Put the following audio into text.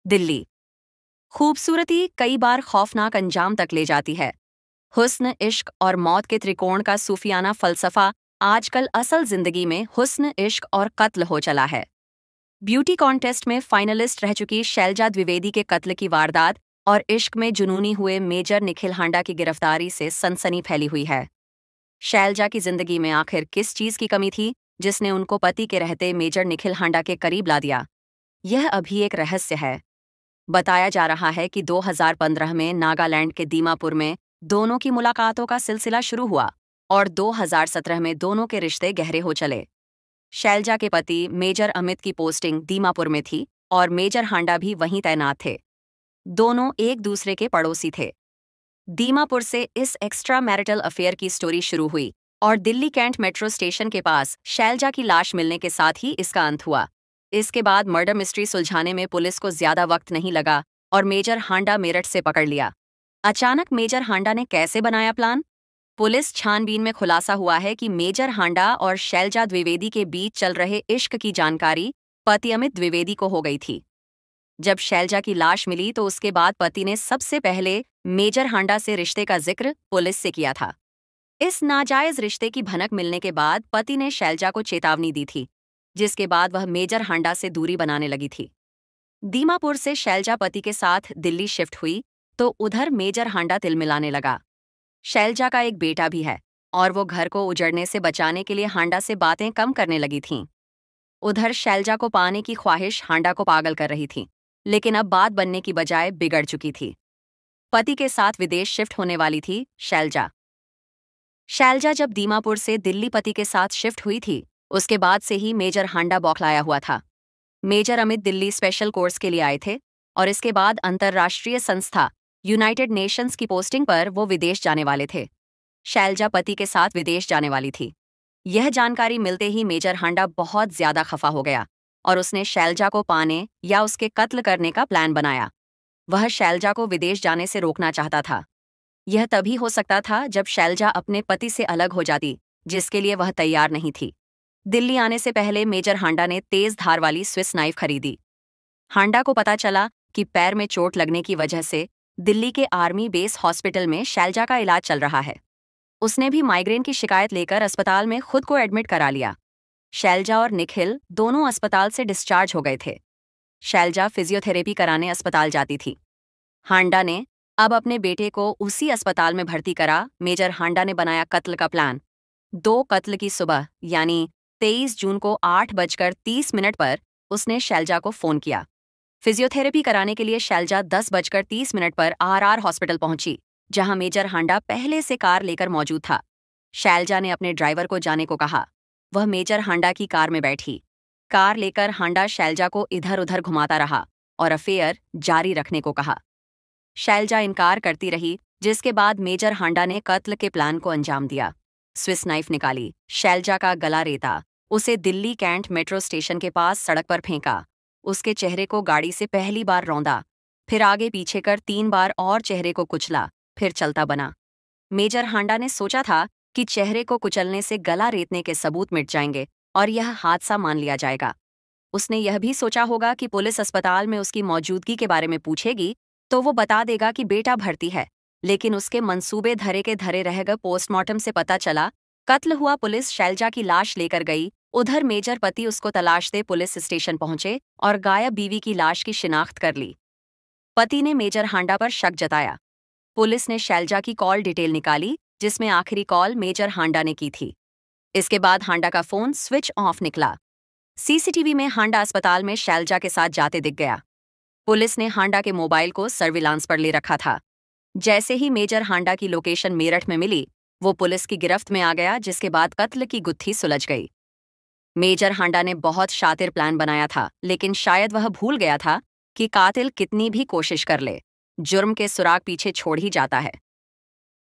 दिल्ली। खूबसूरती कई बार खौफनाक अंजाम तक ले जाती है। हुस्न, इश्क और मौत के त्रिकोण का सूफियाना फलसफा आजकल असल जिंदगी में हुस्न, इश्क और कत्ल हो चला है। ब्यूटी कॉन्टेस्ट में फाइनलिस्ट रह चुकी शैलजा द्विवेदी के कत्ल की वारदात और इश्क में जुनूनी हुए मेजर निखिल हांडा की गिरफ्तारी से सनसनी फैली हुई है। शैलजा की जिंदगी में आखिर किस चीज की कमी थी जिसने उनको पति के रहते मेजर निखिल हांडा के करीब ला दिया? यह अभी एक रहस्य है। बताया जा रहा है कि 2015 में नागालैंड के दीमापुर में दोनों की मुलाकातों का सिलसिला शुरू हुआ और 2017 में दोनों के रिश्ते गहरे हो चले। शैलजा के पति मेजर अमित की पोस्टिंग दीमापुर में थी और मेजर हांडा भी वहीं तैनात थे। दोनों एक दूसरे के पड़ोसी थे। दीमापुर से इस एक्स्ट्रा मैरिटल अफेयर की स्टोरी शुरू हुई और दिल्ली कैंट मेट्रो स्टेशन के पास शैलजा की लाश मिलने के साथ ही इसका अंत हुआ। इसके बाद मर्डर मिस्ट्री सुलझाने में पुलिस को ज्यादा वक्त नहीं लगा और मेजर हांडा मेरठ से पकड़ लिया। अचानक मेजर हांडा ने कैसे बनाया प्लान? पुलिस छानबीन में खुलासा हुआ है कि मेजर हांडा और शैलजा द्विवेदी के बीच चल रहे इश्क की जानकारी पति अमित द्विवेदी को हो गई थी। जब शैलजा की लाश मिली तो उसके बाद पति ने सबसे पहले मेजर हांडा से रिश्ते का जिक्र पुलिस से किया था। इस नाजायज रिश्ते की भनक मिलने के बाद पति ने शैलजा को चेतावनी दी थी, जिसके बाद वह मेजर हांडा से दूरी बनाने लगी थी। दीमापुर से शैलजा पति के साथ दिल्ली शिफ्ट हुई तो उधर मेजर हांडा तिलमिलाने लगा। शैलजा का एक बेटा भी है और वो घर को उजड़ने से बचाने के लिए हांडा से बातें कम करने लगी थीं। उधर शैलजा को पाने की ख्वाहिश हांडा को पागल कर रही थी, लेकिन अब बात बनने की बजाय बिगड़ चुकी थी। पति के साथ विदेश शिफ्ट होने वाली थी शैलजा। शैलजा जब दीमापुर से दिल्ली पति के साथ शिफ्ट हुई थी, उसके बाद से ही मेजर हांडा बौखलाया हुआ था। Major Amit Delhi special course के लिए आए थे और इसके बाद अंतर्राष्ट्रीय संस्था यूनाइटेड नेशंस की पोस्टिंग पर वो विदेश जाने वाले थे। शैलजा पति के साथ विदेश जाने वाली थी। यह जानकारी मिलते ही मेजर हांडा बहुत ज्यादा खफा हो गया और उसने शैलजा को पाने या उसके कत्ल करने का प्लान बनाया। वह शैलजा को विदेश जाने से रोकना चाहता था। यह तभी हो सकता था जब शैलजा अपने पति से अलग हो जाती, जिसके लिए वह तैयार नहीं थी। दिल्ली आने से पहले मेजर हांडा ने तेज धार वाली स्विस नाइफ खरीदी। हांडा को पता चला कि पैर में चोट लगने की वजह से दिल्ली के आर्मी बेस हॉस्पिटल में शैलजा का इलाज चल रहा है। उसने भी माइग्रेन की शिकायत लेकर अस्पताल में खुद को एडमिट करा लिया। शैलजा और निखिल दोनों अस्पताल से डिस्चार्ज हो गए थे। शैलजा फिजियोथेरेपी कराने अस्पताल जाती थी। हांडा ने अब अपने बेटे को उसी अस्पताल में भर्ती करा। मेजर हांडा ने बनाया कत्ल का प्लान। 2 कत्ल की सुबह यानी 23 जून को 8:30 पर उसने शैलजा को फोन किया। फिजियोथेरेपी कराने के लिए शैलजा 10:30 पर आरआर हॉस्पिटल पहुंची, जहां मेजर हांडा पहले से कार लेकर मौजूद था। शैलजा ने अपने ड्राइवर को जाने को कहा। वह मेजर हांडा की कार में बैठी। कार लेकर हांडा शैलजा को इधर उधर घुमाता रहा और अफेयर जारी रखने को कहा। शैलजा इनकार करती रही, जिसके बाद मेजर हांडा ने कत्ल के प्लान को अंजाम दिया। स्विस नाइफ निकाली, शैलजा का गला रेता, उसे दिल्ली कैंट मेट्रो स्टेशन के पास सड़क पर फेंका। उसके चेहरे को गाड़ी से पहली बार रौंदा, फिर आगे पीछे कर 3 बार और चेहरे को कुचला, फिर चलता बना। मेजर हांडा ने सोचा था कि चेहरे को कुचलने से गला रेतने के सबूत मिट जाएंगे और यह हादसा मान लिया जाएगा। उसने यह भी सोचा होगा कि पुलिस अस्पताल में उसकी मौजूदगी के बारे में पूछेगी तो वो बता देगा कि बेटा भर्ती है, लेकिन उसके मंसूबे धरे के धरे रह गए। पोस्टमार्टम से पता चला कत्ल हुआ। पुलिस शैलजा की लाश लेकर गई। उधर मेजर पति उसको तलाशते पुलिस स्टेशन पहुंचे और गायब बीवी की लाश की शिनाख्त कर ली। पति ने मेजर हांडा पर शक जताया। पुलिस ने शैलजा की कॉल डिटेल निकाली, जिसमें आखिरी कॉल मेजर हांडा ने की थी। इसके बाद हांडा का फोन स्विच ऑफ निकला। सीसीटीवी में हांडा अस्पताल में शैलजा के साथ जाते दिख गया। पुलिस ने हांडा के मोबाइल को सर्विलांस पर ले रखा था। जैसे ही मेजर हांडा की लोकेशन मेरठ में मिली, वो पुलिस की गिरफ्त में आ गया, जिसके बाद कत्ल की गुत्थी सुलझ गई। मेजर हांडा ने बहुत शातिर प्लान बनाया था, लेकिन शायद वह भूल गया था कि कातिल कितनी भी कोशिश कर ले, जुर्म के सुराग पीछे छोड़ ही जाता है।